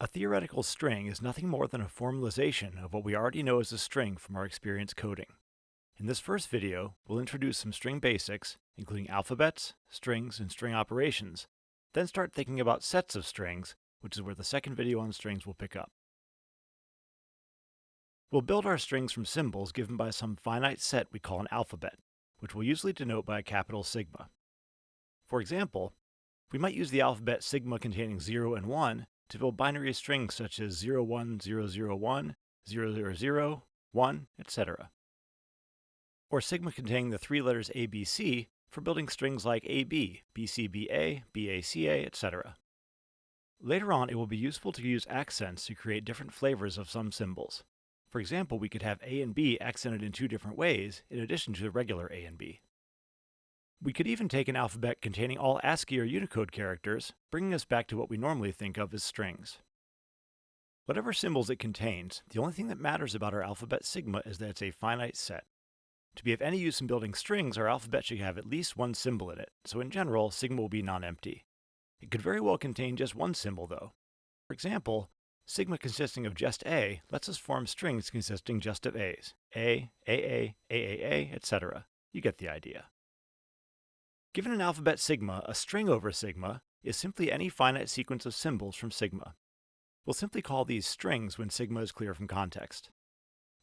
A theoretical string is nothing more than a formalization of what we already know as a string from our experience coding. In this first video, we'll introduce some string basics, including alphabets, strings, and string operations, then start thinking about sets of strings, which is where the second video on strings will pick up. We'll build our strings from symbols given by some finite set we call an alphabet, which we'll usually denote by a capital sigma. For example, we might use the alphabet sigma containing 0 and 1 to build binary strings such as 01001, 000, 1, etc. Or sigma containing the three letters ABC for building strings like AB, BCBA, BACA, etc. Later on, it will be useful to use accents to create different flavors of some symbols. For example, we could have A and B accented in two different ways, in addition to the regular A and B. We could even take an alphabet containing all ASCII or Unicode characters, bringing us back to what we normally think of as strings. Whatever symbols it contains, the only thing that matters about our alphabet sigma is that it's a finite set. To be of any use in building strings, our alphabet should have at least one symbol in it, so in general, sigma will be non-empty. It could very well contain just one symbol, though. For example, sigma consisting of just A lets us form strings consisting just of A's. A, AA, AAA, etc. You get the idea. Given an alphabet sigma, a string over sigma is simply any finite sequence of symbols from sigma. We'll simply call these strings when sigma is clear from context.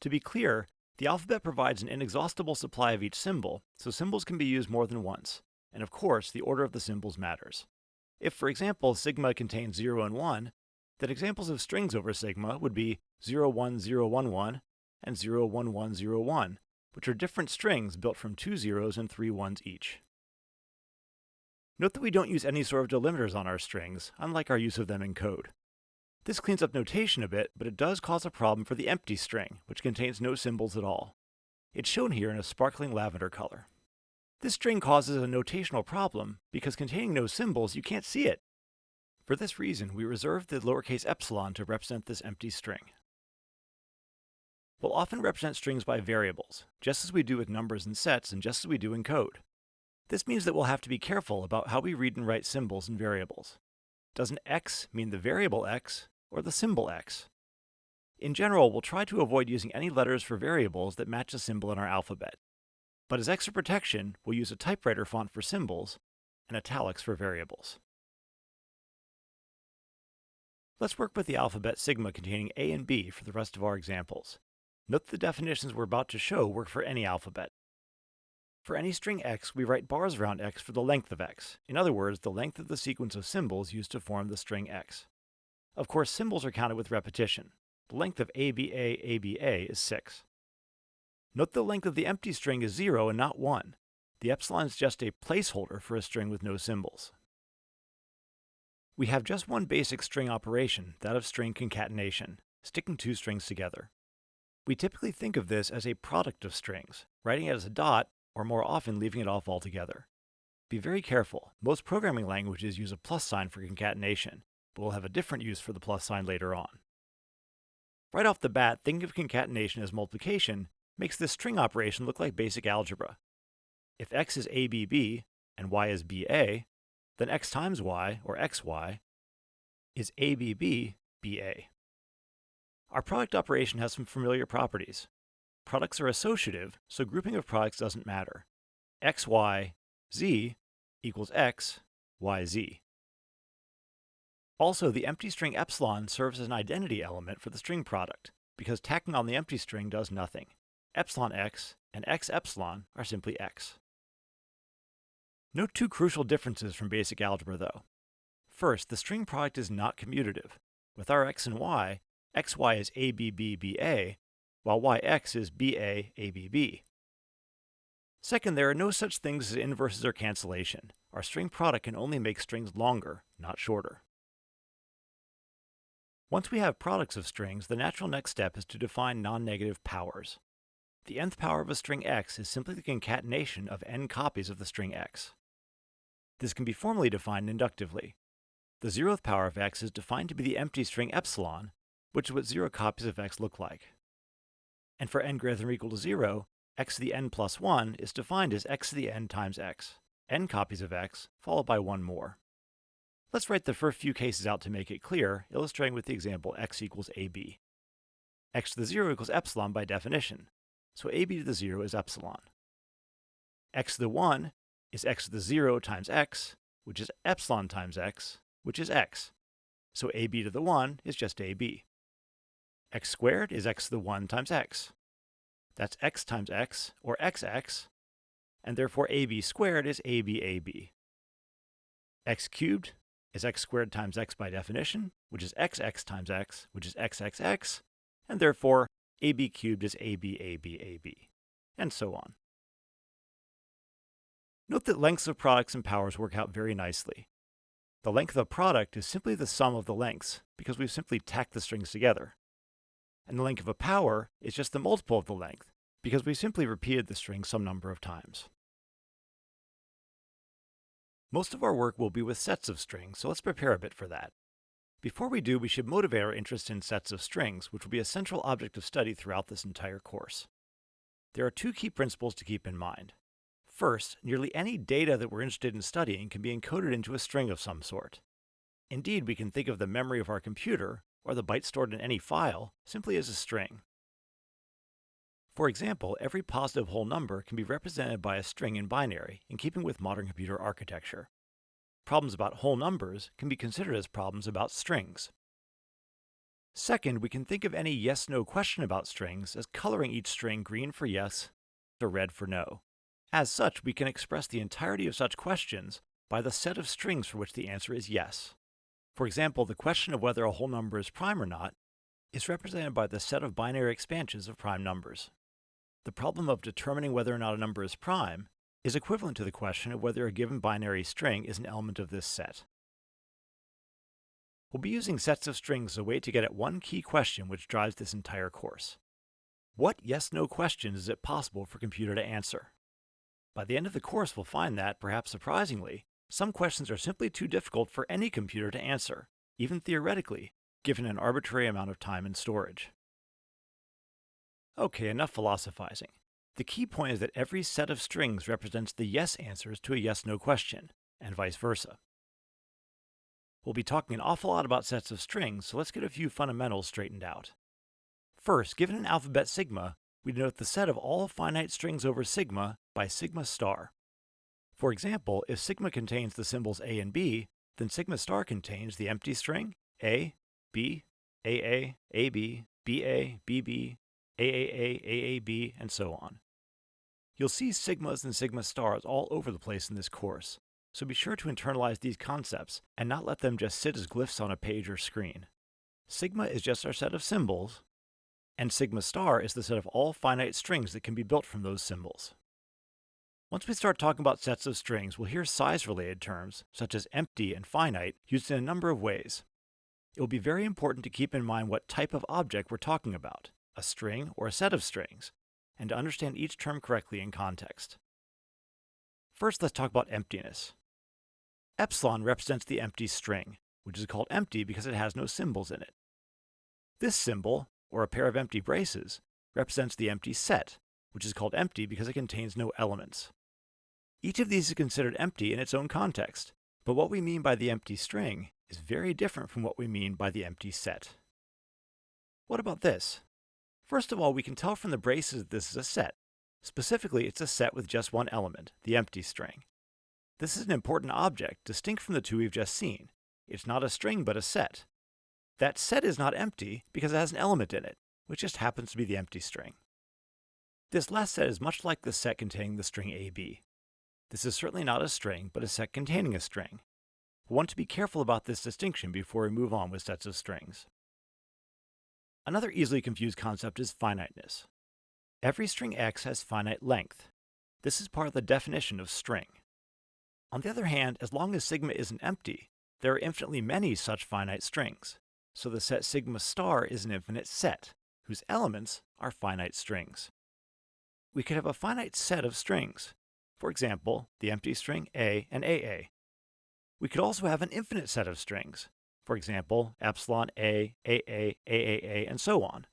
To be clear, the alphabet provides an inexhaustible supply of each symbol, so symbols can be used more than once, and of course, the order of the symbols matters. If, for example, sigma contains 0 and 1, then examples of strings over sigma would be 01011 and 01101, which are different strings built from 2 zeros and 3 ones each. Note that we don't use any sort of delimiters on our strings, unlike our use of them in code. This cleans up notation a bit, but it does cause a problem for the empty string, which contains no symbols at all. It's shown here in a sparkling lavender color. This string causes a notational problem because containing no symbols, you can't see it. For this reason, we reserve the lowercase epsilon to represent this empty string. We'll often represent strings by variables, just as we do with numbers and sets and just as we do in code. This means that we'll have to be careful about how we read and write symbols and variables. Does an x mean the variable x or the symbol x? In general, we'll try to avoid using any letters for variables that match a symbol in our alphabet. But as extra protection, we'll use a typewriter font for symbols and italics for variables. Let's work with the alphabet sigma containing A and B for the rest of our examples. Note the definitions we're about to show work for any alphabet. For any string x, we write bars around x for the length of x. In other words, the length of the sequence of symbols used to form the string x. Of course, symbols are counted with repetition. The length of ABA, ABA is 6. Note the length of the empty string is 0 and not 1. The epsilon is just a placeholder for a string with no symbols. We have just one basic string operation, that of string concatenation, sticking two strings together. We typically think of this as a product of strings, writing it as a dot, or more often leaving it off altogether. Be very careful. Most programming languages use a plus sign for concatenation, but we'll have a different use for the plus sign later on. Right off the bat, thinking of concatenation as multiplication makes this string operation look like basic algebra. If x is ABB and y is BA, then x times y, or xy, is ABB BA. Our product operation has some familiar properties. Products are associative, so grouping of products doesn't matter. X, Y, Z equals X, Y, Z. Also, the empty string epsilon serves as an identity element for the string product, because tacking on the empty string does nothing. Epsilon X and X epsilon are simply X. Note two crucial differences from basic algebra, though. First, the string product is not commutative. With our X and Y, XY is ABB-BA, while yx is BA-ABB. Second, there are no such things as inverses or cancellation. Our string product can only make strings longer, not shorter. Once we have products of strings, the natural next step is to define non-negative powers. The nth power of a string x is simply the concatenation of n copies of the string x. This can be formally defined inductively. The 0th power of x is defined to be the empty string epsilon, which is what 0 copies of x look like. And for n greater than or equal to 0, x to the n plus 1 is defined as x to the n times x, n copies of x, followed by one more. Let's write the first few cases out to make it clear, illustrating with the example x equals ab. X to the 0 equals epsilon by definition, so ab to the 0 is epsilon. X to the 1 is x to the 0 times x, which is epsilon times x, which is x. So ab to the 1 is just ab. X squared is x to the 1 times x. That's x times x, or xx, and therefore ab squared is ab. X cubed is x squared times x by definition, which is xx times x, which is xxx, and therefore ab cubed is ab, and so on. Note that lengths of products and powers work out very nicely. The length of a product is simply the sum of the lengths, because we've simply tacked the strings together. And the length of a power is just the multiple of the length, because we simply repeated the string some number of times. Most of our work will be with sets of strings, so let's prepare a bit for that. Before we do, we should motivate our interest in sets of strings, which will be a central object of study throughout this entire course. There are two key principles to keep in mind. First, nearly any data that we're interested in studying can be encoded into a string of some sort. Indeed, we can think of the memory of our computer, or the byte stored in any file, simply as a string. For example, every positive whole number can be represented by a string in binary, in keeping with modern computer architecture. Problems about whole numbers can be considered as problems about strings. Second, we can think of any yes-no question about strings as coloring each string green for yes or red for no. As such, we can express the entirety of such questions by the set of strings for which the answer is yes. For example, the question of whether a whole number is prime or not is represented by the set of binary expansions of prime numbers. The problem of determining whether or not a number is prime is equivalent to the question of whether a given binary string is an element of this set. We'll be using sets of strings as a way to get at one key question which drives this entire course. What yes-no questions is it possible for a computer to answer? By the end of the course, we'll find that, perhaps surprisingly, some questions are simply too difficult for any computer to answer, even theoretically, given an arbitrary amount of time and storage. Okay, enough philosophizing. The key point is that every set of strings represents the yes answers to a yes-no question, and vice versa. We'll be talking an awful lot about sets of strings, so let's get a few fundamentals straightened out. First, given an alphabet sigma, we denote the set of all finite strings over sigma by sigma star. For example, if sigma contains the symbols a and b, then sigma star contains the empty string a, b, aa, ab, ba, bb, aaa, aab, and so on. You'll see sigmas and sigma stars all over the place in this course, so be sure to internalize these concepts and not let them just sit as glyphs on a page or screen. Sigma is just our set of symbols, and sigma star is the set of all finite strings that can be built from those symbols. Once we start talking about sets of strings, we'll hear size-related terms, such as empty and finite, used in a number of ways. It will be very important to keep in mind what type of object we're talking about, a string or a set of strings, and to understand each term correctly in context. First, let's talk about emptiness. Epsilon represents the empty string, which is called empty because it has no symbols in it. This symbol, or a pair of empty braces, represents the empty set, which is called empty because it contains no elements. Each of these is considered empty in its own context, but what we mean by the empty string is very different from what we mean by the empty set. What about this? First of all, we can tell from the braces that this is a set. Specifically, it's a set with just one element, the empty string. This is an important object, distinct from the two we've just seen. It's not a string, but a set. That set is not empty because it has an element in it, which just happens to be the empty string. This last set is much like the set containing the string AB. This is certainly not a string, but a set containing a string. We want to be careful about this distinction before we move on with sets of strings. Another easily confused concept is finiteness. Every string x has finite length. This is part of the definition of string. On the other hand, as long as sigma isn't empty, there are infinitely many such finite strings, so the set sigma star is an infinite set, whose elements are finite strings. We could have a finite set of strings, for example, the empty string a and aa. We could also have an infinite set of strings, for example, epsilon a, aa, aaa, and so on.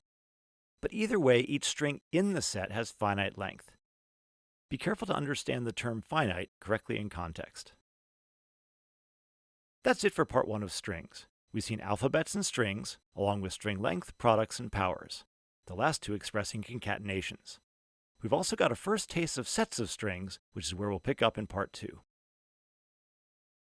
But either way, each string in the set has finite length. Be careful to understand the term finite correctly in context. That's it for part 1 of strings. We've seen alphabets and strings, along with string length, products, and powers, the last two expressing concatenations. We've also got a first taste of sets of strings, which is where we'll pick up in part 2.